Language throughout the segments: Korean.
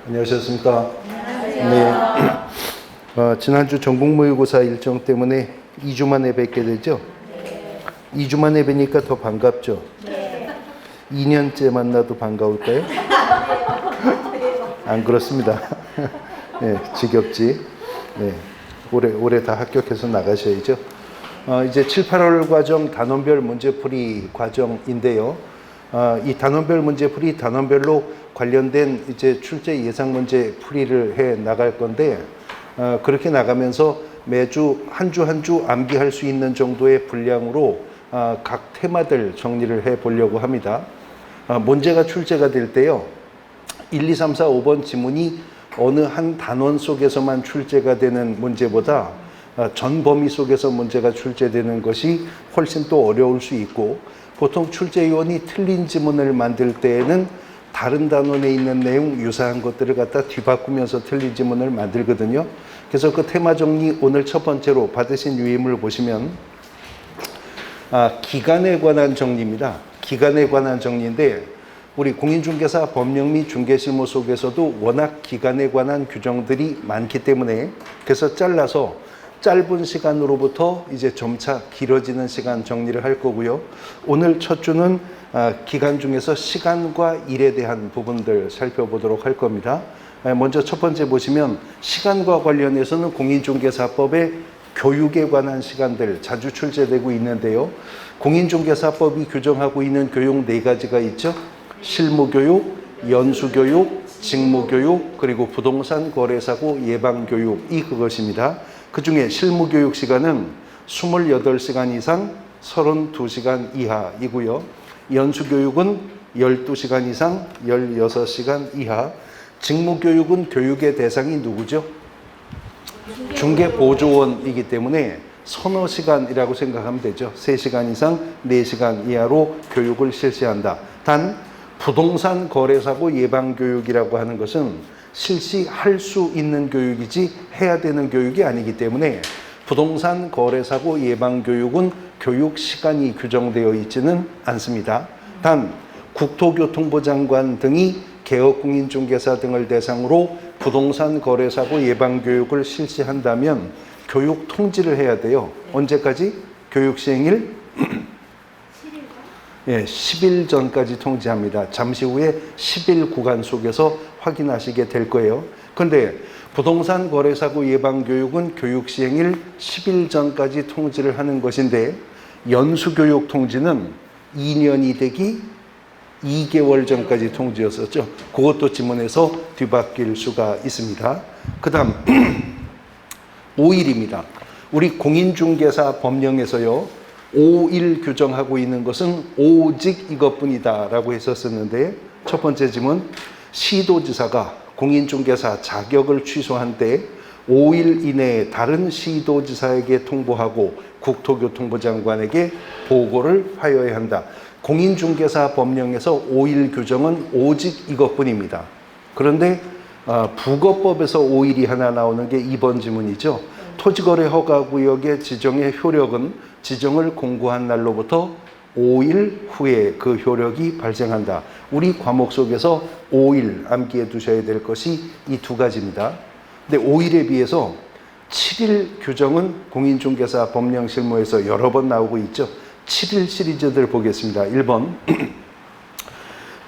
안녕하셨습니까? 네. 지난주 전국모의고사 일정 때문에 2주 만에 뵙게 되죠? 2주 만에 뵈니까 더 반갑죠? 2년째 만나도 반가울까요? 안 그렇습니다. 네, 지겹지? 네, 올해 다 합격해서 나가셔야죠. 이제 7, 8월 과정 단원별 문제풀이 과정인데요. 이 단원별 문제풀이 단원별로 관련된 이제 출제 예상 문제 풀이를 해 나갈 건데, 그렇게 나가면서 매주 한 주 한 주 암기할 수 있는 정도의 분량으로 각 테마들 정리를 해 보려고 합니다. 문제가 출제가 될 때요, 1, 2, 3, 4, 5번 지문이 어느 한 단원 속에서만 출제가 되는 문제보다 전 범위 속에서 문제가 출제되는 것이 훨씬 또 어려울 수 있고, 보통 출제위원이 틀린 지문을 만들 때에는 다른 단원에 있는 내용 유사한 것들을 갖다 뒤바꾸면서 틀린 지문을 만들거든요. 그래서 그 테마 정리 오늘 첫 번째로 받으신 유임을 보시면 기간에 관한 정리입니다. 기간에 관한 정리인데, 우리 공인중개사 법령 및 중개실무 속에서도 워낙 기간에 관한 규정들이 많기 때문에, 그래서 잘라서 짧은 시간으로부터 이제 점차 길어지는 시간 정리를 할 거고요. 오늘 첫 주는 기간 중에서 시간과 일에 대한 부분들 살펴보도록 할 겁니다. 먼저 첫 번째 보시면 시간과 관련해서는 공인중개사법의 교육에 관한 시간들 자주 출제되고 있는데요. 공인중개사법이 규정하고 있는 교육 4가지가 있죠. 실무교육, 연수교육, 직무교육, 그리고 부동산 거래사고 예방교육이 그것입니다. 그 중에 실무교육 시간은 28시간 이상 32시간 이하이고요. 연수교육은 12시간 이상 16시간 이하. 직무교육은 교육의 대상이 누구죠? 중개보조원이기 때문에 서너 시간이라고 생각하면 되죠. 3시간 이상 4시간 이하로 교육을 실시한다. 단 부동산 거래사고 예방교육이라고 하는 것은 실시할 수 있는 교육이지 해야 되는 교육이 아니기 때문에 부동산 거래사고 예방교육은 교육 시간이 규정되어 있지는 않습니다. 단 국토교통부 장관 등이 개업공인중개사 등을 대상으로 부동산 거래사고 예방교육을 실시한다면 교육 통지를 해야 돼요. 언제까지? 교육 시행일 10일 전까지 통지합니다. 잠시 후에 10일 구간 속에서 확인하시게 될 거예요. 그런데 부동산 거래사고 예방교육은 교육 시행일 10일 전까지 통지를 하는 것인데, 연수교육 통지는 2년이 되기 2개월 전까지 통지였었죠. 그것도 지문에서 뒤바뀔 수가 있습니다. 그 다음 5일입니다. 우리 공인중개사 법령에서요, 5일 규정하고 있는 것은 오직 이것뿐이다 라고 했었는데, 첫 번째 지문, 시도지사가 공인중개사 자격을 취소한 때 5일 이내에 다른 시도지사에게 통보하고 국토교통부 장관에게 보고를 하여야 한다. 공인중개사 법령에서 5일 규정은 오직 이것뿐입니다. 그런데 부거법에서 5일이 하나 나오는 게 2번 지문이죠. 토지거래 허가구역의 지정의 효력은 지정을 공고한 날로부터 5일 후에 그 효력이 발생한다. 우리 과목 속에서 5일 암기해 두셔야 될 것이 이 두 가지입니다. 근데 5일에 비해서 7일 규정은 공인중개사 법령 실무에서 여러 번 나오고 있죠. 7일 시리즈들 보겠습니다. 1번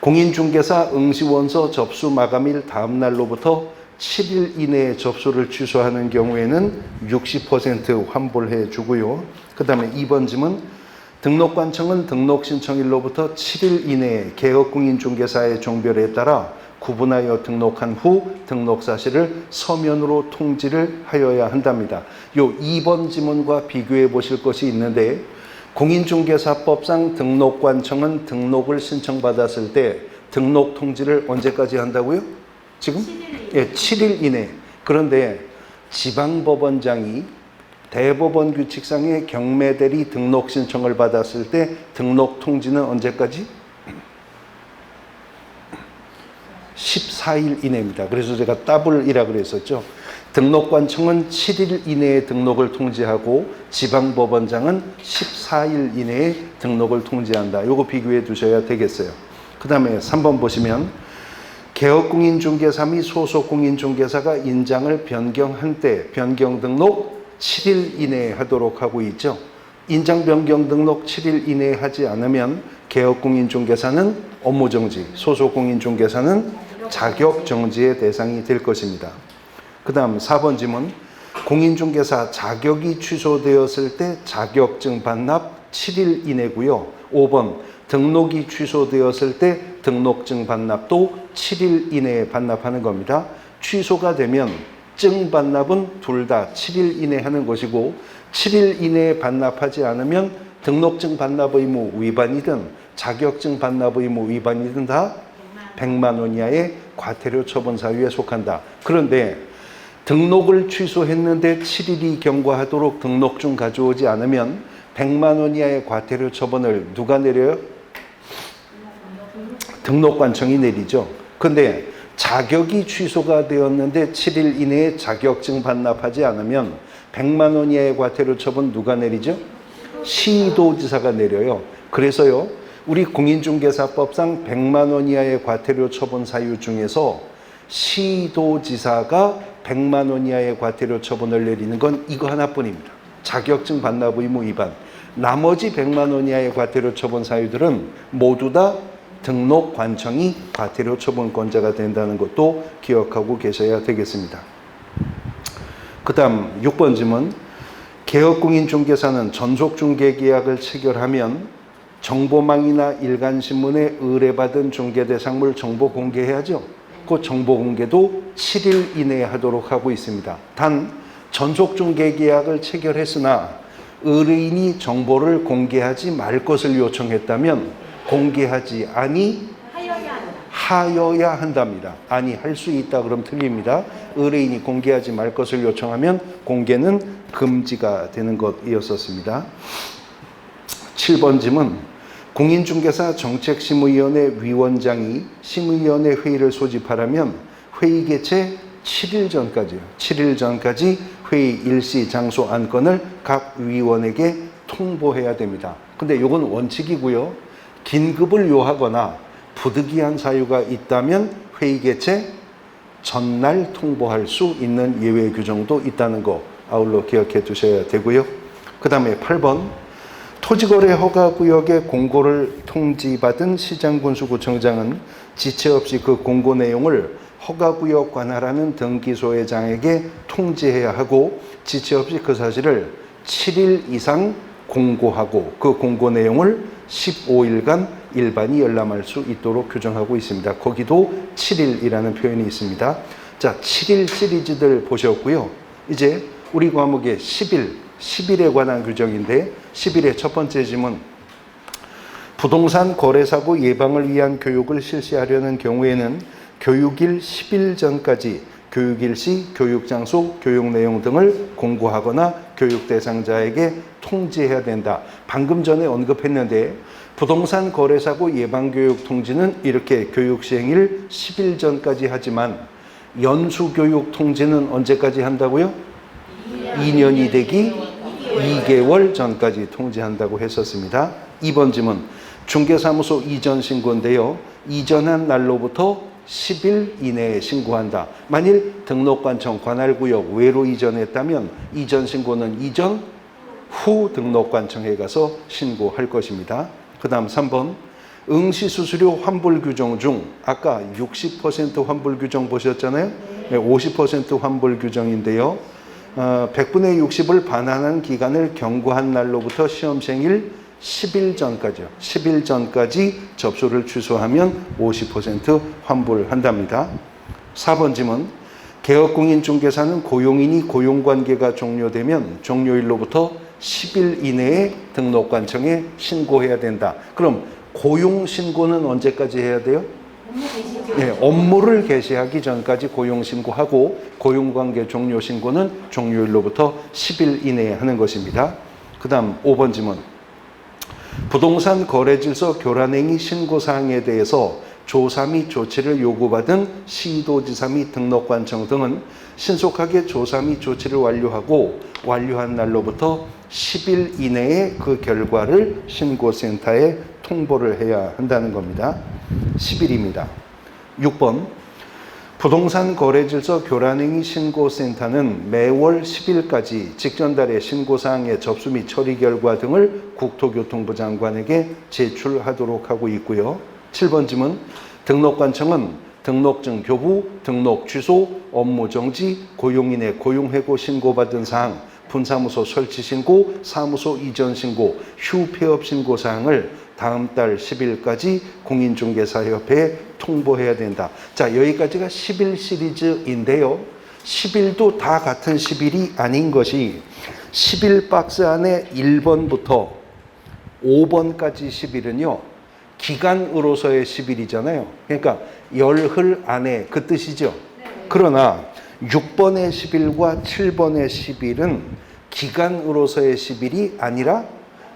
공인중개사 응시원서 접수 마감일 다음 날로부터 7일 이내에 접수를 취소하는 경우에는 60% 환불해 주고요. 그 다음에 2번 지문, 등록관청은 등록신청일로부터 7일 이내에 개업공인중개사의 종별에 따라 구분하여 등록한 후 등록 사실을 서면으로 통지를 하여야 한답니다. 요 2번 지문과 비교해 보실 것이 있는데, 공인중개사법상 등록관청은 등록을 신청받았을 때 등록 통지를 언제까지 한다고요? 지금? 7일 이내. 그런데 지방법원장이 대법원 규칙상의 경매대리 등록 신청을 받았을 때 등록 통지는 언제까지? 14일 이내입니다. 그래서 제가 더블이라고 그랬었죠. 등록관청은 7일 이내에 등록을 통지하고 지방법원장은 14일 이내에 등록을 통지한다. 요거 비교해 두셔야 되겠어요. 그 다음에 3번 보시면 개업공인중개사 및 소속공인중개사가 인장을 변경한 때 변경 등록 7일 이내에 하도록 하고 있죠. 인장 변경 등록 7일 이내에 하지 않으면 개업공인중개사는 업무정지, 소속공인중개사는 자격정지의 대상이 될 것입니다. 그 다음 4번 지문. 공인중개사 자격이 취소되었을 때 자격증 반납 7일 이내고요. 5번 등록이 취소되었을 때 등록증 반납도 7일 이내에 반납하는 겁니다. 취소가 되면 증 반납은 둘 다 7일 이내에 하는 것이고 7일 이내에 반납하지 않으면 등록증 반납 의무 위반이든 자격증 반납 의무 위반이든 다 100만 원 이하의 과태료 처분 사유에 속한다. 그런데 등록을 취소했는데 7일이 경과하도록 등록증 가져오지 않으면 100만 원 이하의 과태료 처분을 누가 내려요? 등록관청이 내리죠. 근데 자격이 취소가 되었는데 7일 이내에 자격증 반납하지 않으면 100만 원 이하의 과태료 처분 누가 내리죠? 시도지사가 내려요. 그래서요, 우리 공인중개사법상 100만 원 이하의 과태료 처분 사유 중에서 시도지사가 100만 원 이하의 과태료 처분을 내리는 건 이거 하나뿐입니다. 자격증 반납 의무 위반. 나머지 100만 원 이하의 과태료 처분 사유들은 모두 다 등록관청이 과태료 처분권자가 된다는 것도 기억하고 계셔야 되겠습니다. 그 다음 6번 질문. 개업공인중개사는 전속중개계약을 체결하면 정보망이나 일간신문에 의뢰받은 중개대상물 정보 공개해야죠. 그 정보 공개도 7일 이내에 하도록 하고 있습니다. 단 전속중개계약을 체결했으나 의뢰인이 정보를 공개하지 말 것을 요청했다면 공개하지 하여야 한답니다. 아니 할 수 있다 그럼 틀립니다. 의뢰인이 공개하지 말 것을 요청하면 공개는 금지가 되는 것이었었습니다. 7번 질문. 공인중개사 정책심의위원회 위원장이 심의위원회 회의를 소집하려면 회의 개최 7일 전까지 회의 일시, 장소, 안건을 각 위원에게 통보해야 됩니다. 근데 이건 원칙이고요. 긴급을 요하거나 부득이한 사유가 있다면 회의 개최 전날 통보할 수 있는 예외 규정도 있다는 거 아울러 기억해 두셔야 되고요. 그 다음에 8번. 토지거래 허가구역의 공고를 통지받은 시장군수구청장은 지체 없이 그 공고 내용을 허가구역 관할하는 등기소외장에게 통지해야 하고 지체 없이 그 사실을 7일 이상 공고하고 그 공고 내용을 15일간 일반이 열람할 수 있도록 규정하고 있습니다. 거기도 7일이라는 표현이 있습니다. 자, 7일 시리즈들 보셨고요. 이제 우리 과목의 10일에 관한 규정인데 10일의 첫 번째 질문. 부동산 거래사고 예방을 위한 교육을 실시하려는 경우에는 교육일 10일 전까지 교육일 시 교육장소, 교육내용 등을 공고하거나 교육 대상자에게 통지해야 된다. 방금 전에 언급했는데 부동산 거래사고 예방교육 통지는 이렇게 교육 시행일 10일 전까지 하지만 연수교육 통지는 언제까지 한다고요? 2년이 되기 2개월 전까지 통지한다고 했었습니다. 2번 질문. 중개사무소 이전 신고인데요. 이전한 날로부터 10일 이내에 신고한다. 만일 등록관청 관할구역 외로 이전했다면 이전 신고는 이전 후 등록관청에 가서 신고할 것입니다. 그 다음 3번. 응시수수료 환불 규정 중 아까 60% 환불 규정 보셨잖아요. 네, 50% 환불 규정인데요. 100분의 60을 반환한 기간을 경과한 날로부터 시험생일 10일 전까지요. 10일 전까지 접수를 취소하면 50% 환불한답니다. 4번 질문. 개업공인중개사는 고용인이 고용관계가 종료되면 종료일로부터 10일 이내에 등록관청에 신고해야 된다. 그럼 고용신고는 언제까지 해야 돼요? 네, 업무를 개시하기 전까지 고용신고하고 고용관계 종료신고는 종료일로부터 10일 이내에 하는 것입니다. 그 다음 5번 질문. 부동산 거래질서 교란행위 신고사항에 대해서 조사 및 조치를 요구받은 시도지사 및 등록관청 등은 신속하게 조사 및 조치를 완료하고 완료한 날로부터 10일 이내에 그 결과를 신고센터에 통보를 해야 한다는 겁니다. 10일입니다. 6번. 부동산 거래질서 교란행위 신고센터는 매월 10일까지 직전달의 신고사항의 접수 및 처리 결과 등을 국토교통부 장관에게 제출하도록 하고 있고요. 7번 질문, 등록관청은 등록증 교부, 등록 취소, 업무 정지, 고용인의 고용해고 신고받은 사항, 분사무소 설치 신고, 사무소 이전 신고, 휴폐업 신고 사항을 다음 달 10일까지 공인중개사협회에 통보해야 된다. 자, 여기까지가 10일 시리즈인데요. 10일도 다 같은 10일이 아닌 것이 10일 박스 안에 1번부터 5번까지 10일은요. 기간으로서의 10일이잖아요. 그러니까 열흘 안에 그 뜻이죠. 그러나 6번의 10일과 7번의 10일은 기간으로서의 10일이 아니라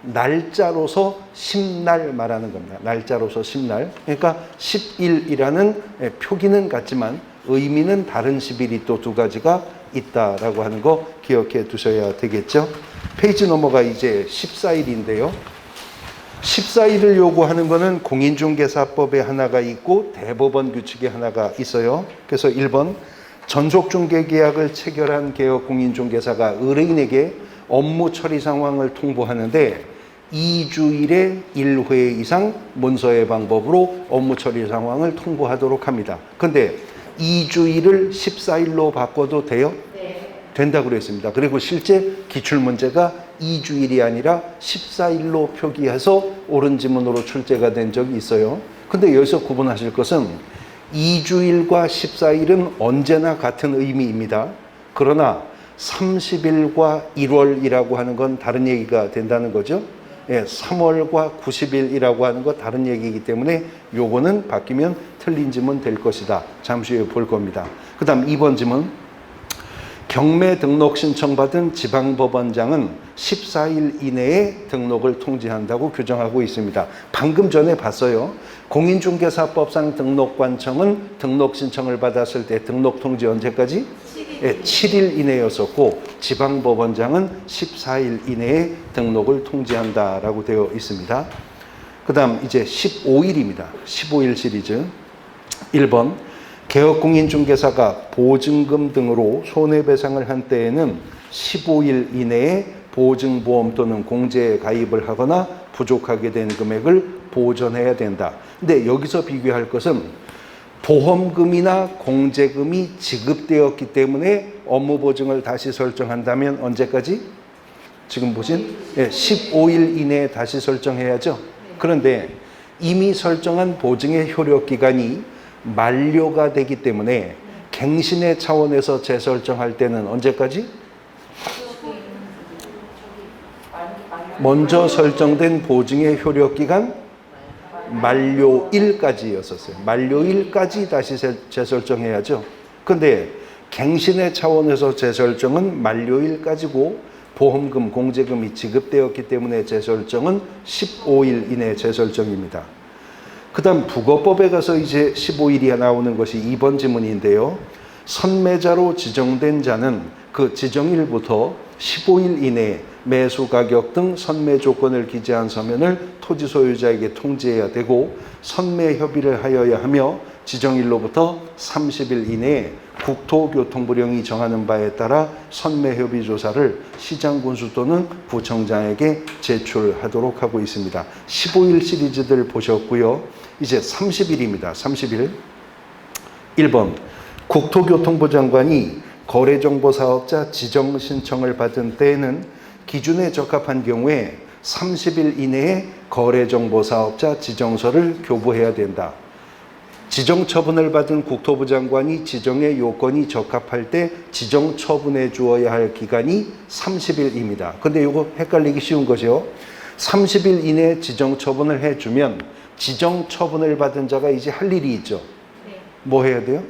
날짜로서 10날 말하는 겁니다. 날짜로서 10날. 그러니까 10일이라는 표기는 같지만 의미는 다른 10일이 또 두 가지가 있다라고 하는 거 기억해 두셔야 되겠죠. 페이지 넘어가 이제 14일인데요. 14일을 요구하는 것은 공인중개사법에 하나가 있고 대법원 규칙에 하나가 있어요. 그래서 1번, 전속중개계약을 체결한 개업공인중개사가 의뢰인에게 업무 처리 상황을 통보하는데 2주일에 1회 이상 문서의 방법으로 업무 처리 상황을 통보하도록 합니다. 그런데 2주일을 14일로 바꿔도 돼요? 네. 된다고 그랬습니다. 그리고 실제 기출문제가 2주일이 아니라 14일로 표기해서 옳은 지문으로 출제가 된 적이 있어요. 근데 여기서 구분하실 것은 2주일과 14일은 언제나 같은 의미입니다. 그러나 30일과 1월이라고 하는 건 다른 얘기가 된다는 거죠. 예, 3월과 90일이라고 하는 거 다른 얘기이기 때문에 요거는 바뀌면 틀린 지문 될 것이다. 잠시 후에 볼 겁니다. 그 다음 2번 지문. 경매 등록 신청받은 지방법원장은 14일 이내에 등록을 통지한다고 규정하고 있습니다. 방금 전에 봤어요. 공인중개사법상 등록관청은 등록 신청을 받았을 때 등록 통지 언제까지? 7일 이내였었고 지방법원장은 14일 이내에 등록을 통지한다라고 되어 있습니다. 그 다음 이제 15일입니다. 15일 시리즈. 1번, 개업공인중개사가 보증금 등으로 손해배상을 한 때에는 15일 이내에 보증보험 또는 공제에 가입을 하거나 부족하게 된 금액을 보전해야 된다. 근데 여기서 비교할 것은 보험금이나 공제금이 지급되었기 때문에 업무보증을 다시 설정한다면 언제까지? 지금 보신 15일 이내에 다시 설정해야죠. 그런데 이미 설정한 보증의 효력기간이 만료가 되기 때문에 갱신의 차원에서 재설정할 때는 언제까지? 먼저 설정된 보증의 효력기간 만료일까지였었어요. 만료일까지 다시 재설정해야죠. 근데 갱신의 차원에서 재설정은 만료일까지고 보험금, 공제금이 지급되었기 때문에 재설정은 15일 이내 재설정입니다. 그 다음 부거법에 가서 이제 15일이 나오는 것이 2번 지문인데요. 선매자로 지정된 자는 그 지정일부터 15일 이내에 매수 가격 등 선매 조건을 기재한 서면을 토지 소유자에게 통지해야 되고 선매 협의를 하여야 하며 지정일로부터 30일 이내에 국토교통부령이 정하는 바에 따라 선매 협의 조사를 시장군수 또는 구청장에게 제출하도록 하고 있습니다. 15일 시리즈들 보셨고요. 이제 30일입니다. 30일. 1번, 국토교통부 장관이 거래정보사업자 지정 신청을 받은 때에는 기준에 적합한 경우에 30일 이내에 거래정보사업자 지정서를 교부해야 된다. 지정처분을 받은 국토부 장관이 지정의 요건이 적합할 때 지정처분해 주어야 할 기간이 30일입니다. 근데 이거 헷갈리기 쉬운 거죠. 30일 이내에 지정처분을 해주면 지정처분을 받은 자가 이제 할 일이 있죠. 뭐 해야 돼요?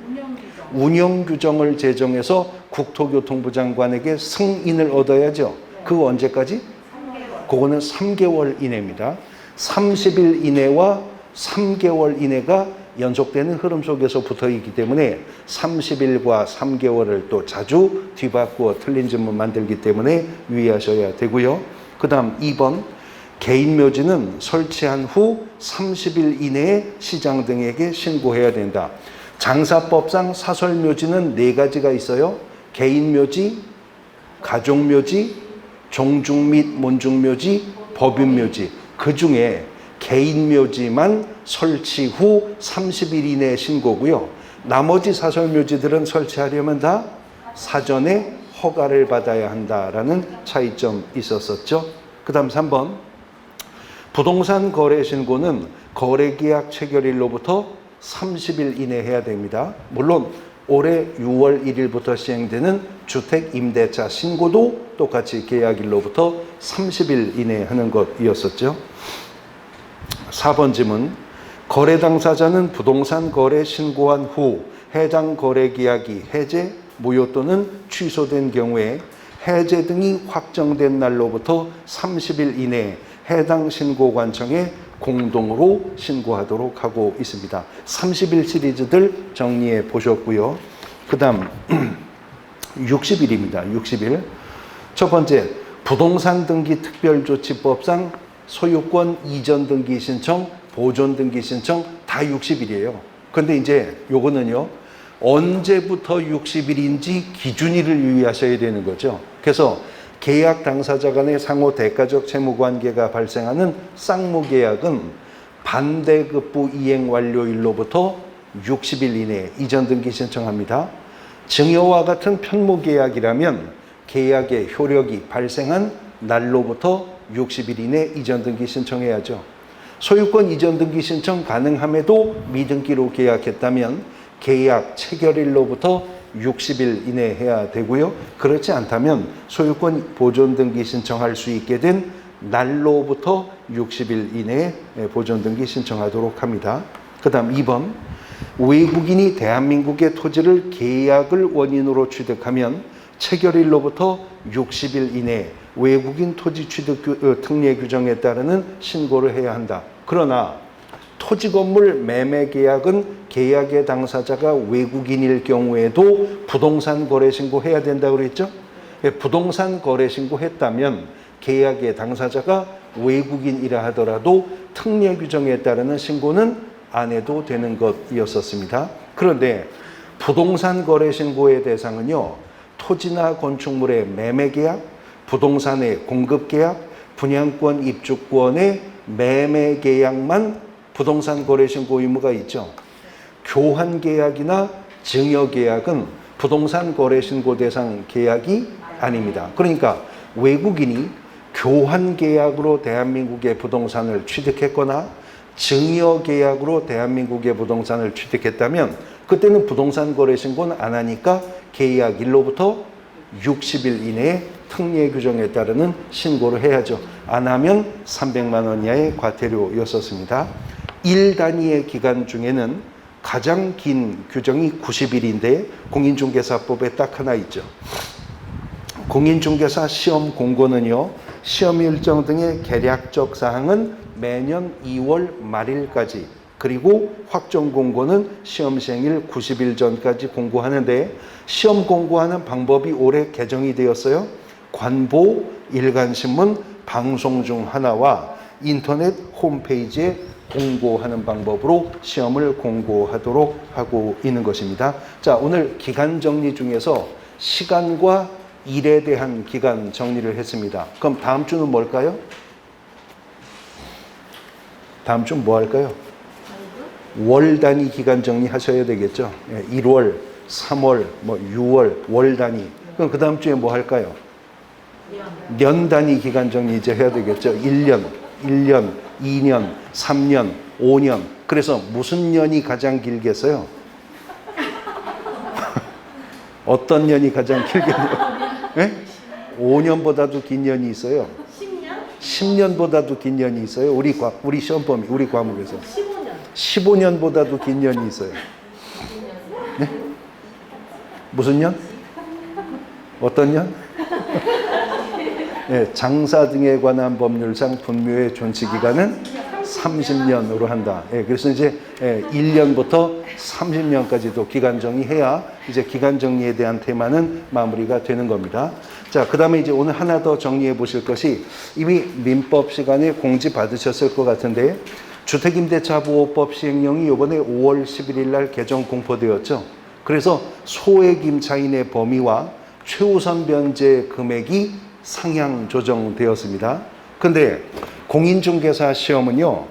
운영규정을 제정해서 국토교통부 장관에게 승인을 얻어야죠. 그거 언제까지? 3개월. 그거는 3개월 이내입니다. 30일 이내와 3개월 이내가 연속되는 흐름 속에서 붙어 있기 때문에 30일과 3개월을 또 자주 뒤바꾸어 틀린 질문 만들기 때문에 유의하셔야 되고요. 그 다음 2번, 개인 묘지는 설치한 후 30일 이내에 시장 등에게 신고해야 된다. 장사법상 사설묘지는 네 가지가 있어요. 개인묘지, 가족묘지, 종중 및 몬중묘지, 법인묘지. 그 중에 개인묘지만 설치 후 30일 이내 신고고요. 나머지 사설묘지들은 설치하려면 다 사전에 허가를 받아야 한다라는 차이점이 있었었죠. 그 다음 3번. 부동산 거래 신고는 거래계약 체결일로부터 30일 이내 해야 됩니다. 물론 올해 6월 1일부터 시행되는 주택임대차 신고도 똑같이 계약일로부터 30일 이내 하는 것이었었죠. 4번 질문. 거래 당사자는 부동산 거래 신고한 후 해당 거래 계약이 해제, 무효 또는 취소된 경우에 해제 등이 확정된 날로부터 30일 이내에 해당 신고관청에 공동으로 신고하도록 하고 있습니다. 30일 시리즈들 정리해 보셨고요. 그 다음 60일입니다. 60일. 첫 번째, 부동산 등기 특별조치법상 소유권 이전 등기 신청, 보존 등기 신청 다 60일이에요. 근데 이제 요거는요, 언제부터 60일인지 기준일을 유의하셔야 되는 거죠. 그래서 계약 당사자 간의 상호 대가적 채무 관계가 발생하는 쌍무계약은 반대급부 이행 완료일로부터 60일 이내에 이전 등기 신청합니다. 증여와 같은 편무계약이라면 계약의 효력이 발생한 날로부터 60일 이내 이전 등기 신청해야죠. 소유권 이전 등기 신청 가능함에도 미등기로 계약했다면 계약 체결일로부터 60일 이내에 해야 되고요. 그렇지 않다면 소유권 보존 등기 신청할 수 있게 된 날로부터 60일 이내에 보존 등기 신청하도록 합니다. 그 다음 2번. 외국인이 대한민국의 토지를 계약을 원인으로 취득하면 체결일로부터 60일 이내에 외국인 토지 취득 특례 규정에 따르는 신고를 해야 한다. 그러나 토지 건물 매매 계약은 계약의 당사자가 외국인일 경우에도 부동산 거래 신고해야 된다고 그랬죠? 부동산 거래 신고했다면 계약의 당사자가 외국인이라 하더라도 특례 규정에 따르는 신고는 안 해도 되는 것이었었습니다. 그런데 부동산 거래 신고의 대상은요, 토지나 건축물의 매매 계약, 부동산의 공급 계약, 분양권 입주권의 매매 계약만 부동산 거래 신고 의무가 있죠. 교환 계약이나 증여 계약은 부동산 거래 신고 대상 계약이 아닙니다. 그러니까 외국인이 교환 계약으로 대한민국의 부동산을 취득했거나 증여 계약으로 대한민국의 부동산을 취득했다면 그때는 부동산 거래 신고는 안 하니까 계약일로부터 60일 이내에 특례 규정에 따르는 신고를 해야죠. 안 하면 300만 원 이하의 과태료였었습니다. 1단위의 기간 중에는 가장 긴 규정이 90일인데 공인중개사법에 딱 하나 있죠. 공인중개사 시험 공고는요, 시험 일정 등의 계략적 사항은 매년 2월 말일까지, 그리고 확정 공고는 시험 시행일 90일 전까지 공고하는데, 시험 공고하는 방법이 올해 개정이 되었어요. 관보, 일간신문, 방송 중 하나와 인터넷 홈페이지에 공고하는 방법으로 시험을 공고하도록 하고 있는 것입니다. 자, 오늘 기간 정리 중에서 시간과 일에 대한 기간 정리를 했습니다. 그럼 다음 주는 뭘까요? 다음 주는 뭐 할까요? 월 단위 기간 정리 하셔야 되겠죠. 1월, 3월, 6월, 월 단위. 그럼 그 다음 주에 뭐 할까요? 년 단위 기간 정리 이제 해야 되겠죠. 1년, 2년, 3년, 5년. 그래서 무슨 년이 가장 길겠어요? 어떤 년이 가장 길겠어요? 네? 5년보다도 긴 년이 있어요. 10년? 10년보다도 긴 년이 있어요. 우리 시험 범위, 우리 과목에서. 15년. 15년보다도 긴 년이 있어요. 네? 무슨 년? 어떤 년? 네, 장사 등에 관한 법률상 분묘의 존치 기간은 30년으로 한다. 예, 그래서 이제 1년부터 30년까지도 기간 정리해야 이제 기간 정리에 대한 테마는 마무리가 되는 겁니다. 자, 그 다음에 이제 오늘 하나 더 정리해 보실 것이 이미 민법 시간에 공지 받으셨을 것 같은데, 주택임대차 보호법 시행령이 이번에 5월 11일 날 개정 공포되었죠. 그래서 소액 임차인의 범위와 최우선 변제 금액이 상향 조정되었습니다. 근데 공인중개사 시험은요,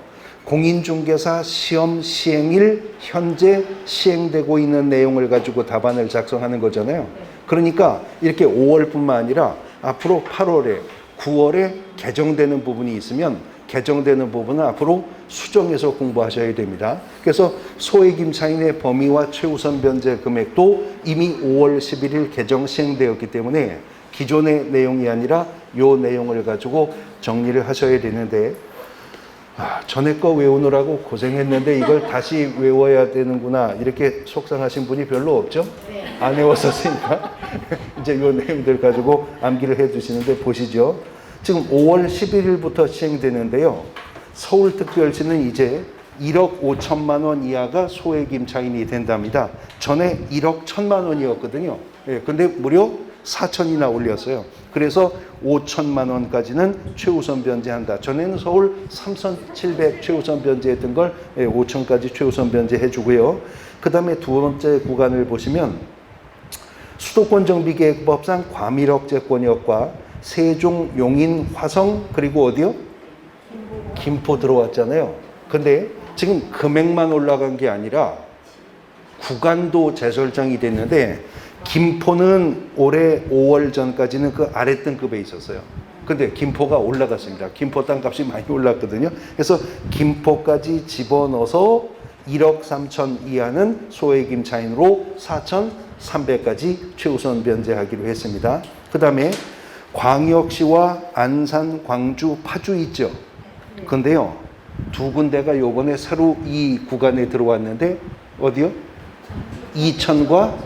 공인중개사 시험 시행일 현재 시행되고 있는 내용을 가지고 답안을 작성하는 거잖아요. 그러니까 이렇게 5월뿐만 아니라 앞으로 8월에, 9월에 개정되는 부분이 있으면 개정되는 부분은 앞으로 수정해서 공부하셔야 됩니다. 그래서 소액 임차인의 범위와 최우선 변제 금액도 이미 5월 11일 개정 시행되었기 때문에 기존의 내용이 아니라 요 내용을 가지고 정리를 하셔야 되는데, 전에 거 외우느라고 고생했는데 이걸 다시 외워야 되는구나 이렇게 속상하신 분이 별로 없죠? 안 외웠었으니까 이제 요 내용들 가지고 암기를 해 두시는데, 보시죠. 지금 5월 11일부터 시행되는데요. 서울특별시는 이제 1억 5천만 원 이하가 소액 임차인이 된답니다. 전에 1억 1천만 원이었거든요. 예, 근데 무려 4천이나 올렸어요. 그래서 5천만 원까지는 최우선 변제한다. 전에는 서울 3,700 최우선 변제했던 걸 5천까지 최우선 변제해 주고요. 그 다음에 두 번째 구간을 보시면 수도권 정비계획법상 과밀억제권역과 세종, 용인, 화성, 그리고 어디요? 김포 들어왔잖아요. 근데 지금 금액만 올라간 게 아니라 구간도 재설정이 됐는데, 김포는 올해 5월 전까지는 그 아랫등급에 있었어요. 근데 김포가 올라갔습니다. 김포 땅값이 많이 올랐거든요. 그래서 김포까지 집어넣어서 1억 3천 이하는 소액 임차인으로 4,300까지 최우선 변제하기로 했습니다. 그 다음에 광역시와 안산, 광주, 파주 있죠. 근데요, 두 군데가 요번에 새로 이 구간에 들어왔는데, 어디요? 이천과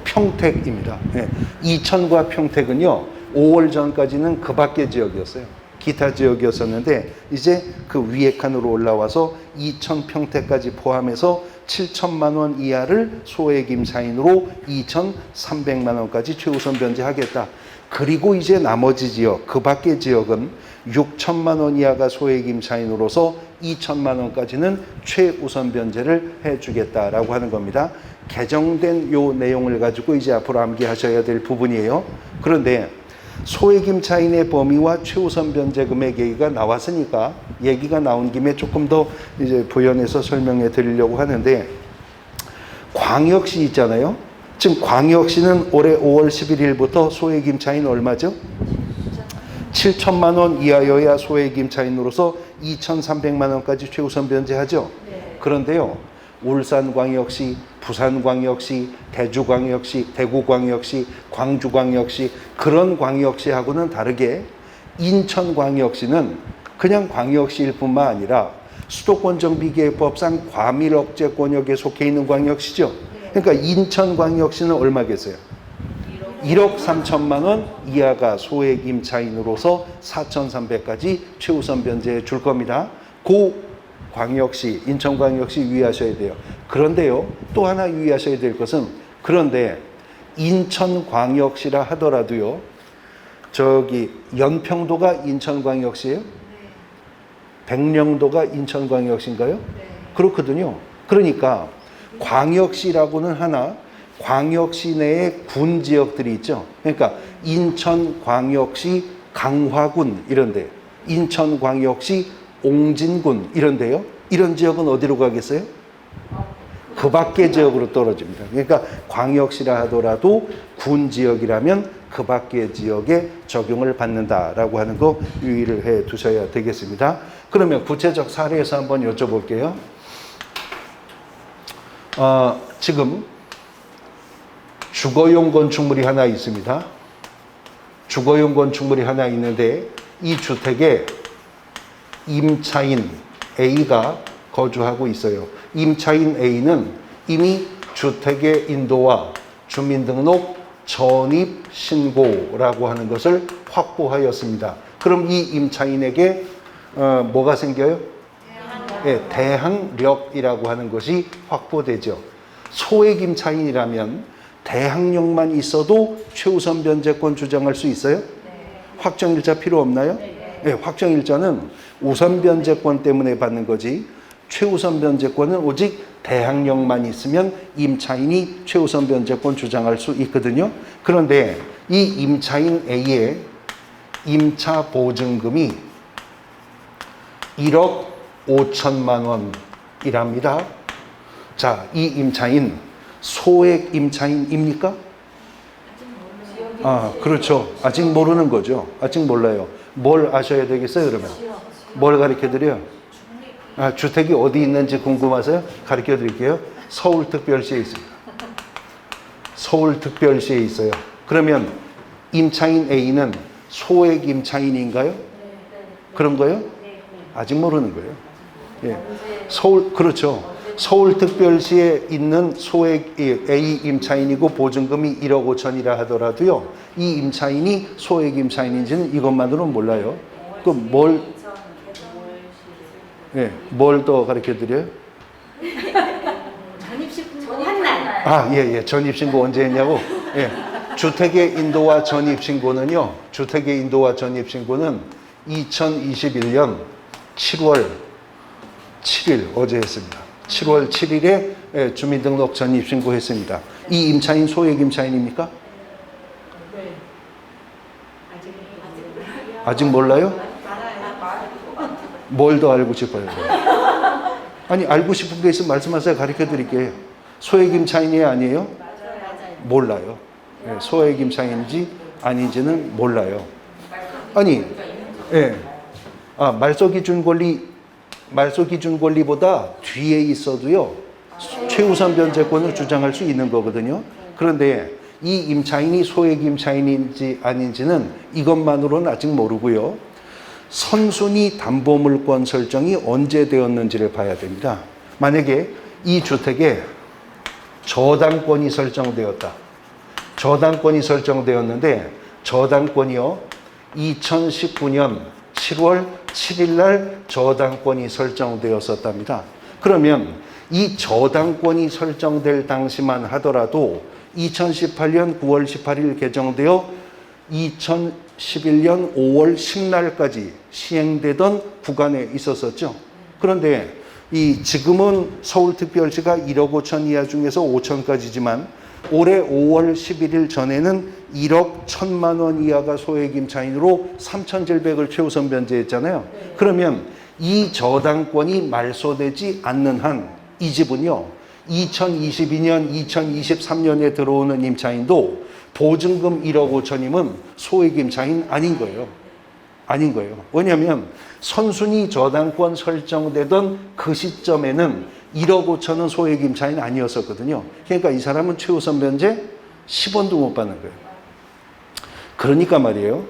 평택입니다. 네. 이천과 평택은요, 5월 전까지는 그 밖의 지역이었어요. 기타 지역이었었는데, 이제 그 위에 칸으로 올라와서 이천, 평택까지 포함해서 7천만 원 이하를 소액 임차인으로 2,300만 원까지 최우선 변제하겠다. 그리고 이제 나머지 지역, 그 밖의 지역은 6천만 원 이하가 소액 임차인으로서 2천만 원까지는 최우선 변제를 해주겠다라고 하는 겁니다. 개정된 요 내용을 가지고 이제 앞으로 암기하셔야 될 부분이에요. 그런데 소액 임차인의 범위와 최우선 변제 금액 얘기가 나왔으니까 얘기가 나온 김에 조금 더 이제 부연해서 설명해 드리려고 하는데, 광역시 있잖아요. 지금 광역시는 올해 5월 11일부터 소액 임차인 얼마죠? 7천만 원 이하여야 소액 임차인으로서 2,300만 원까지 최우선 변제하죠. 그런데요, 울산광역시, 부산광역시, 대주광역시, 대구광역시, 광주광역시, 그런 광역시하고는 다르게 인천광역시는 그냥 광역시일 뿐만 아니라 수도권 정비계획법상 과밀억제권역에 속해 있는 광역시죠. 그러니까 인천광역시는 얼마겠어요? 1억 3천만 원 이하가 소액 임차인으로서 4,300까지 최우선 변제해 줄 겁니다. 그 광역시, 인천광역시 유의하셔야 돼요. 그런데요, 또 하나 유의하셔야 될 것은, 그런데 인천광역시라 하더라도요, 저기 연평도가 인천광역시예요? 백령도가 인천광역시인가요? 그렇거든요. 그러니까 광역시라고는 하나 광역시 내에 군 지역들이 있죠. 그러니까 인천광역시 강화군 이런데, 인천광역시 옹진군 이런데요. 이런 지역은 어디로 가겠어요? 그 밖의 지역으로 떨어집니다. 그러니까 광역시라 하더라도 군 지역이라면 그 밖의 지역에 적용을 받는다라고 하는 거 유의를 해 두셔야 되겠습니다. 그러면 구체적 사례에서 한번 여쭤볼게요. 지금 주거용 건축물이 하나 있습니다. 주거용 건축물이 하나 있는데, 이 주택에 임차인 A가 거주하고 있어요. 임차인 A는 이미 주택의 인도와 주민등록 전입 신고라고 하는 것을 확보하였습니다. 그럼 이 임차인에게 뭐가 생겨요? 대항력이라고 하는 것이 확보되죠. 소액 임차인이라면 대항력만 있어도 최우선 변제권 주장할 수 있어요? 확정일자 필요 없나요? 네, 확정일자는 우선 변제권 때문에 받는 거지 최우선 변제권은 오직 대항력만 있으면 임차인이 최우선 변제권 주장할 수 있거든요. 그런데 이 임차인 A의 임차 보증금이 1억 5천만 원이랍니다. 자, 이 임차인 소액 임차인입니까? 아, 그렇죠. 아직 모르는 거죠. 아직 몰라요. 뭘 아셔야 되겠어요, 그러면? 뭘 가르쳐 드려요? 아, 주택이 어디 있는지 궁금하세요? 가르쳐 드릴게요. 서울특별시에 있습니다. 서울특별시에 있어요. 그러면 임차인 A는 소액 임차인인가요? 그런 거요? 아직 모르는 거예요. 예. 그렇죠. 서울특별시에 있는 소액 A 임차인이고 보증금이 1억 5천이라 하더라도요. 이 임차인이 소액 임차인인지는 이것만으로는 몰라요. 그럼 뭘 더 가르쳐 드려요? 전입신고 한 날. 아, 예. 전입신고 언제 했냐고? 예. 주택의 인도와 전입신고는요. 주택의 인도와 전입신고는 2021년 7월 7일 어제 했습니다. 7월 7일에 주민등록 전입신고했습니다. 이 임차인 소액 임차인입니까? 네. 아직 몰라요? 뭘 더 알고 싶어요? 아니, 알고 싶은 게 있으면 말씀하세요. 가르쳐 드릴게요. 소액 임차인이 아니에요? 몰라요. 네, 소액 임차인인지 아닌지는 몰라요. 아니, 예. 아, 말소기준 권리보다 뒤에 있어도요, 최우선 변제권을 주장할 수 있는 거거든요. 그런데 이 임차인이 소액 임차인인지 아닌지는 이것만으로는 아직 모르고요. 선순위 담보물권 설정이 언제 되었는지를 봐야 됩니다. 만약에 이 주택에 저당권이 설정되었다. 저당권이 설정되었는데 저당권이요. 2019년 7월 7일 날 저당권이 설정되었었답니다. 그러면 이 저당권이 설정될 당시만 하더라도 2018년 9월 18일 개정되어 2011년 5월 10날까지 시행되던 구간에 있었었죠. 그런데 지금은 서울특별시가 1억 5천 이하 중에서 5천까지지만 올해 5월 11일 전에는 1억 1천만 원 이하가 소액 임차인으로 3,700을 최우선 변제했잖아요. 그러면 이 저당권이 말소되지 않는 한 이 집은요, 2022년, 2023년에 들어오는 임차인도 보증금 1억 5천이면 소액 임차인 아닌 거예요. 아닌 거예요. 왜냐하면 선순위 저당권 설정되던 그 시점에는 1억 5천은 소액 임차인 아니었었거든요. 그러니까 이 사람은 최우선 변제 10원도 못 받는 거예요. 그러니까 말이에요.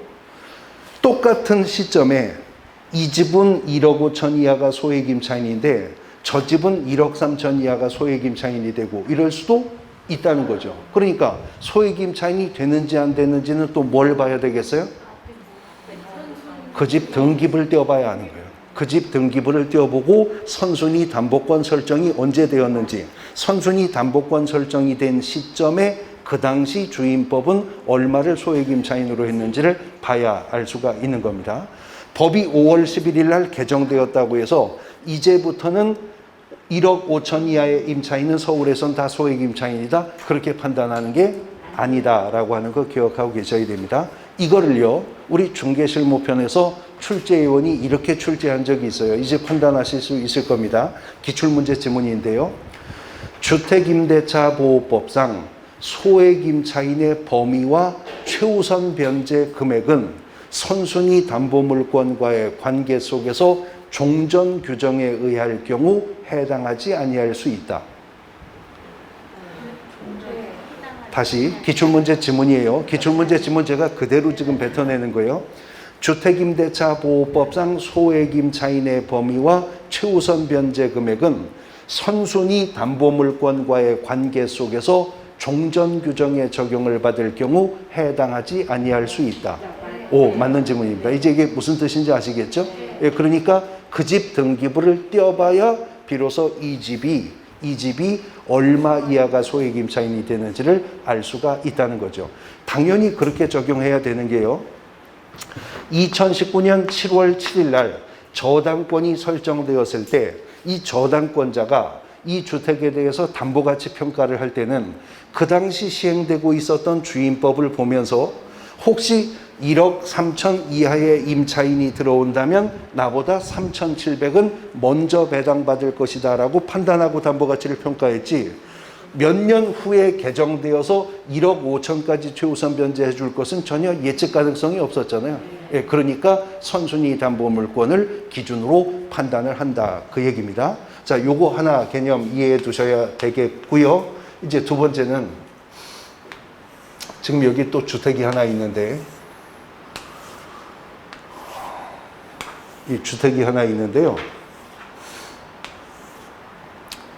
똑같은 시점에 이 집은 1억 5천 이하가 소액 임차인인데 저 집은 1억 3천 이하가 소액 임차인이 되고 이럴 수도 있다는 거죠. 그러니까 소액 임차인이 되는지 안 되는지는 또 뭘 봐야 되겠어요? 그 집 등기부를 떼어봐야 하는 거예요. 그 집 등기부를 떼어보고 선순위 담보권 설정이 언제 되었는지, 선순위 담보권 설정이 된 시점에 그 당시 주임법은 얼마를 소액 임차인으로 했는지를 봐야 알 수가 있는 겁니다. 법이 5월 11일 날 개정되었다고 해서 이제부터는 1억 5천 이하의 임차인은 서울에선 다 소액 임차인이다, 그렇게 판단하는 게 아니다라고 하는 거 기억하고 계셔야 됩니다. 이거를요, 우리 중개실무편에서 출제위원이 이렇게 출제한 적이 있어요. 이제 판단하실 수 있을 겁니다. 기출문제 지문인데요. 주택임대차보호법상 소액 임차인의 범위와 최우선 변제 금액은 선순위 담보물권과의 관계 속에서 종전 규정에 의할 경우 해당하지 아니할 수 있다. 다시 기출문제 지문이에요. 기출문제 지문 제가 그대로 지금 뱉어내는 거예요. 주택임대차보호법상 소액임차인의 범위와 최우선 변제 금액은 선순위 담보물권과의 관계 속에서 종전 규정의 적용을 받을 경우 해당하지 아니할 수 있다. 오, 맞는 지문입니다. 이제 이게 무슨 뜻인지 아시겠죠? 예, 그러니까 그 집 등기부를 떼어봐야 비로소 이 집이 얼마 이하가 소액 임차인이 되는지를 알 수가 있다는 거죠. 당연히 그렇게 적용해야 되는 게요. 2019년 7월 7일 날 저당권이 설정되었을 때 이 저당권자가 이 주택에 대해서 담보가치 평가를 할 때는 그 당시 시행되고 있었던 주임법을 보면서 혹시 1억 3천 이하의 임차인이 들어온다면 나보다 3,700은 먼저 배당받을 것이다 라고 판단하고 담보가치를 평가했지, 몇 년 후에 개정되어서 1억 5천까지 최우선 변제해 줄 것은 전혀 예측 가능성이 없었잖아요. 예, 그러니까 선순위 담보물권을 기준으로 판단을 한다, 그 얘기입니다. 자, 요거 하나 개념 이해해 두셔야 되겠고요. 이제 두 번째는 지금 여기 또 주택이 하나 있는데, 이 주택이 하나 있는데요.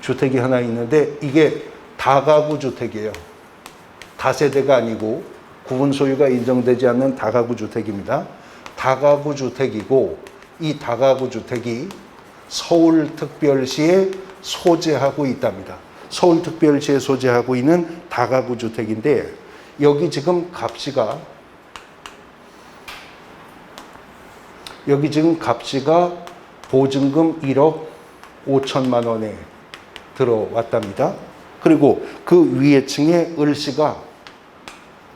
주택이 하나 있는데 이게 다가구 주택이에요. 다세대가 아니고 구분 소유가 인정되지 않는 다가구 주택입니다. 다가구 주택이고 이 다가구 주택이 서울특별시에 소재하고 있답니다. 서울특별시에 소재하고 있는 다가구 주택인데 여기 지금 값이가 보증금 1억 5천만 원에 들어왔답니다. 그리고 그 위에 층에 을씨가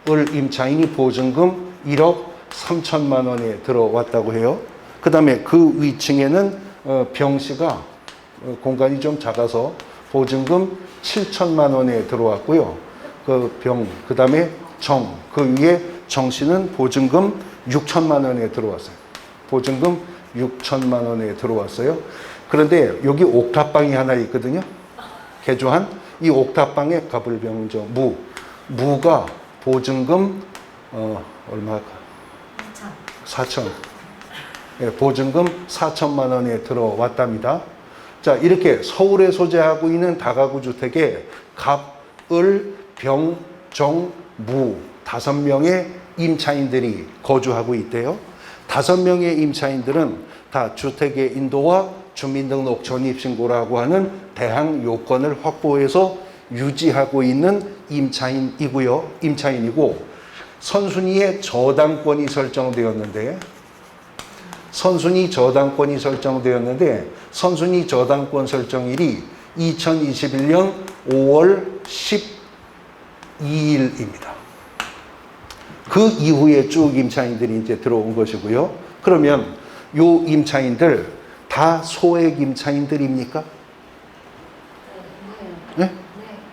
을 임차인이 보증금 1억 3천만 원에 들어왔다고 해요. 그 다음에 그 위층에는 병씨가 공간이 좀 작아서 보증금 7천만 원에 들어왔고요. 그 다음에 그 위에 정씨는 보증금 6천만 원에 들어왔어요. 보증금 6천만 원에 들어왔어요. 그런데 여기 옥탑방이 하나 있거든요. 개조한 이 옥탑방의 가불병저 무가 보증금 얼마일까? 4천. 예, 보증금 4천만 원에 들어왔답니다. 자, 이렇게 서울에 소재하고 있는 다가구 주택에 갑, 을, 병, 정, 무 5명의 임차인들이 거주하고 있대요. 5명의 임차인들은 다 주택의 인도와 주민등록 전입신고라고 하는 대항 요건을 확보해서 유지하고 있는 임차인이고 선순위에 저당권이 설정되었는데 선순위 저당권 설정일이 2021년 5월 12일입니다. 그 이후에 쭉 임차인들이 이제 들어온 것이고요. 그러면 요 임차인들 다 소액 임차인들입니까? 네?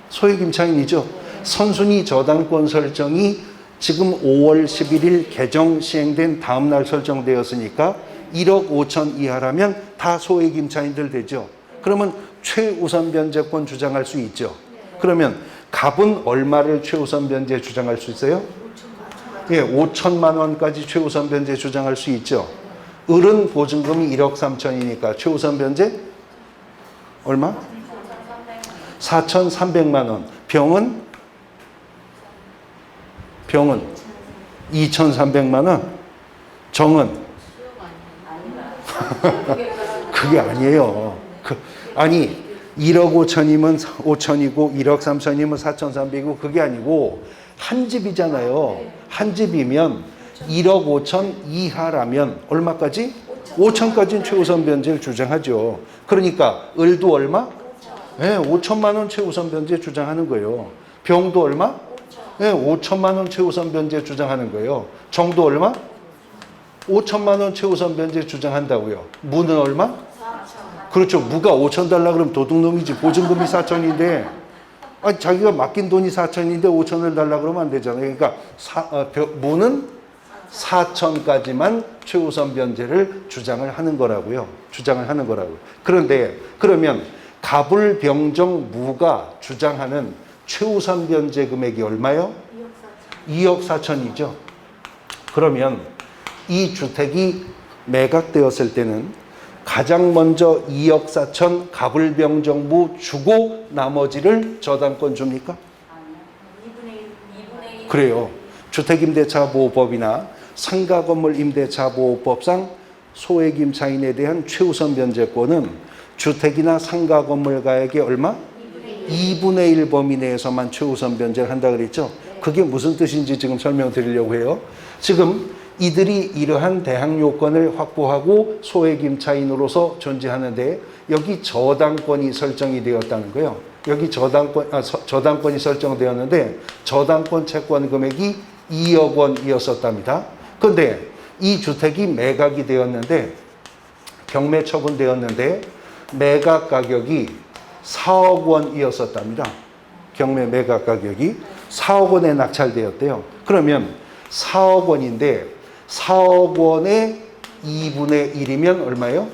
소액 임차인이죠. 선순위 저당권 설정이 지금 5월 11일 개정 시행된 다음 날 설정되었으니까 1억 5천 이하라면 다 소액 임차인들 되죠. 그러면 최우선 변제권 주장할 수 있죠. 그러면 갑은 얼마를 최우선 변제 주장할 수 있어요? 예, 5천만 원까지 최우선 변제 주장할 수 있죠. 을은 보증금이 1억 3천이니까 최우선 변제 얼마? 4,300만 원. 병은 2,300만 원. 정은 그게 아니에요. 아니 1억 5천이면 5천이고 1억 3천이면 4,300이고 그게 아니고 한 집이잖아요. 한 집이면 1억 5천 이하라면 얼마까지? 5천까지는 최우선 변제를 주장하죠. 그러니까 을도 얼마? 네, 5천만 원 최우선 변제 주장하는 거예요. 병도 얼마? 네, 5천만 원 최우선 변제 주장하는 거예요. 정도 얼마? 5천만 원 최우선 변제 주장한다고요. 무는 얼마? 4천. 그렇죠. 무가 5천 달라 그러면 도둑놈이지. 보증금이 4천인데 아니, 자기가 맡긴 돈이 4천인데 5천을 달라 그러면 안 되잖아요. 그러니까 무는 4천까지만 최우선 변제를 주장을 하는 거라고요. 그런데 그러면 갑을 병정 무가 주장하는 최우선 변제 금액이 얼마요? 2억 4천이죠. 그러면 이 주택이 매각되었을 때는 가장 먼저 2억 4천 갑을 병정 무 주고 나머지를 저당권 줍니까? 아니요. 2분의 1. 그래요. 주택임대차보호법이나 상가건물임대차보호법상 소액임차인에 대한 최우선 변제권은 주택이나 상가건물가액의 얼마? 2분의 1 범위 내에서만 최우선 변제를 한다 그랬죠. 그게 무슨 뜻인지 지금 설명드리려고 해요. 지금 이들이 이러한 대항 요건을 확보하고 소액 임차인으로서 존재하는데 여기 저당권이 설정이 되었다는 거예요. 여기 저당권이 설정되었는데 저당권 채권 금액이 2억 원이었었답니다. 그런데 이 주택이 매각이 되었는데 경매 처분되었는데 매각 가격이 4억 원이었었답니다. 경매 매각 가격이 4억 원에 낙찰되었대요. 그러면 4억 원인데 4억 원의 2분의 1이면 얼마예요?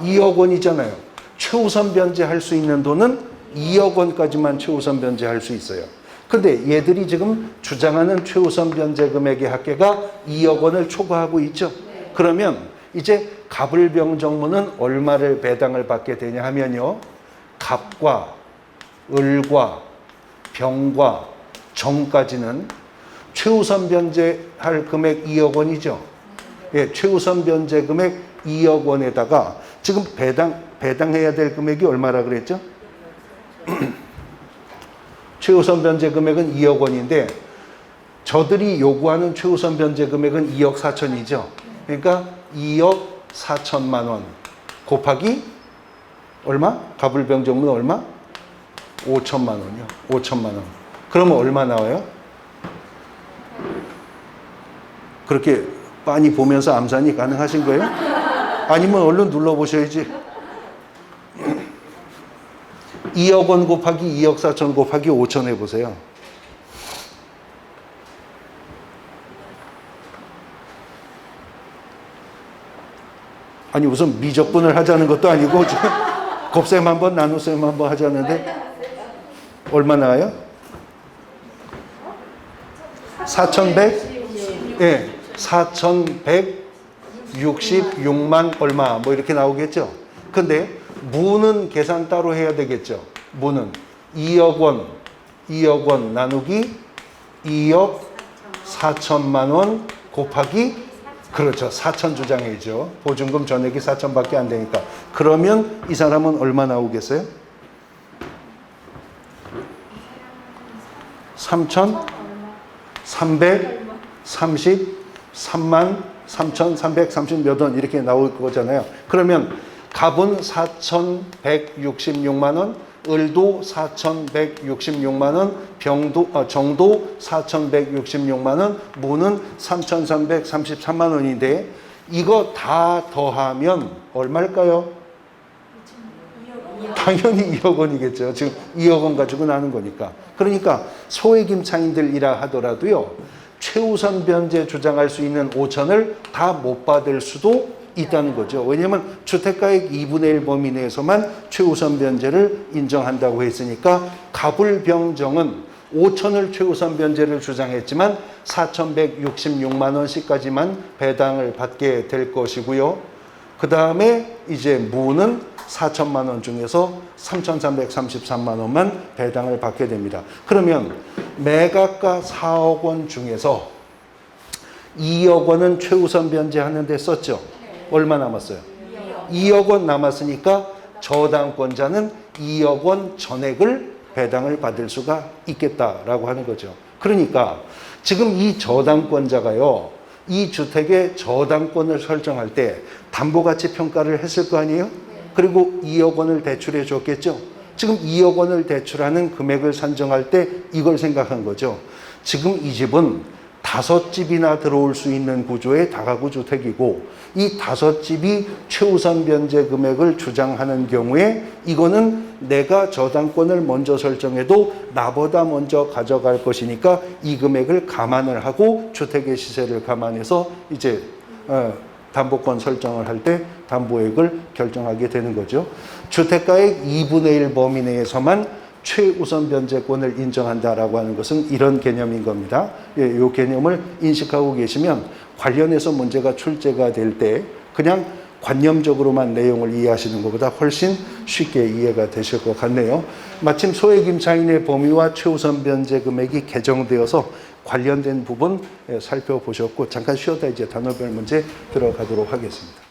2억 원이잖아요. 최우선 변제할 수 있는 돈은 2억 원까지만 최우선 변제할 수 있어요. 근데 얘들이 지금 주장하는 최우선 변제 금액의 합계가 2억 원을 초과하고 있죠. 그러면 이제 갑을병정문은 얼마를 배당을 받게 되냐 하면요. 갑과 을과 병과 정까지는 최우선 변제할 금액 2억 원이죠. 예, 최우선 변제 금액 2억 원에다가 지금 배당해야 될 금액이 얼마라 그랬죠? 최우선 변제 금액은 2억 원인데 저들이 요구하는 최우선 변제 금액은 2억 4천이죠. 그러니까 2억 4천만 원 곱하기 얼마? 갑을병정문 얼마? 5천만 원이요. 5천만 원. 그러면 얼마 나와요? 그렇게 빤히 보면서 암산이 가능하신 거예요? 아니면 얼른 눌러보셔야지. 2억 원 곱하기 2억 4천 곱하기 5천 해보세요. 아니 우선 미적분을 하자는 것도 아니고 곱셈 한번 나눗셈 한번 하자는데 얼마 나와요? 4,100? 예, 4,166만 얼마 뭐 이렇게 나오겠죠. 근데 무는 계산 따로 해야 되겠죠. 무는 2억 원 나누기 2억 4천만 원 곱하기 그렇죠. 4천 주장해야죠. 보증금 전액이 4천밖에 안 되니까. 그러면 이 사람은 얼마 나오겠어요? 3,333만 3,330 몇 원 이렇게 나올 거잖아요. 그러면 갑은 4,166만 원, 을도 4,166만 원, 정도 4,166만 원, 무는 3,333만 원인데 이거 다 더하면 얼마일까요? 당연히 2억 원이겠죠. 지금 2억 원 가지고 나는 거니까. 그러니까 소액 임차인들이라 하더라도요. 최우선 변제 주장할 수 있는 5천을 다 못 받을 수도 있다는 거죠. 왜냐하면 주택가액 2분의 1 범위 내에서만 최우선 변제를 인정한다고 했으니까 갑을병정은 5천을 최우선 변제를 주장했지만 4,166만 원씩까지만 배당을 받게 될 것이고요. 그 다음에 이제 무는 4천만 원 중에서 3,333만 원만 배당을 받게 됩니다. 그러면 매각가 4억 원 중에서 2억 원은 최우선 변제하는 데 썼죠. 얼마 남았어요? 2억 원 남았으니까 저당권자는 2억 원 전액을 배당을 받을 수가 있겠다라고 하는 거죠. 그러니까 지금 이 저당권자가요. 이 주택의 저당권을 설정할 때 담보가치 평가를 했을 거 아니에요? 그리고 2억 원을 대출해 줬겠죠. 지금 2억 원을 대출하는 금액을 산정할 때 이걸 생각한 거죠. 지금 이 집은 5집이나 들어올 수 있는 구조의 다가구 주택이고 이 5집이 최우선 변제 금액을 주장하는 경우에 이거는 내가 저당권을 먼저 설정해도 나보다 먼저 가져갈 것이니까 이 금액을 감안을 하고 주택의 시세를 감안해서 이제 담보권 설정을 할 때 담보액을 결정하게 되는 거죠. 주택가액 2분의 1 범위 내에서만 최우선 변제권을 인정한다라고 하는 것은 이런 개념인 겁니다. 이 개념을 인식하고 계시면 관련해서 문제가 출제가 될 때 그냥 관념적으로만 내용을 이해하시는 것보다 훨씬 쉽게 이해가 되실 것 같네요. 마침 소액 임차인의 범위와 최우선 변제 금액이 개정되어서 관련된 부분 살펴보셨고 잠깐 쉬었다 이제 단어별 문제 들어가도록 하겠습니다.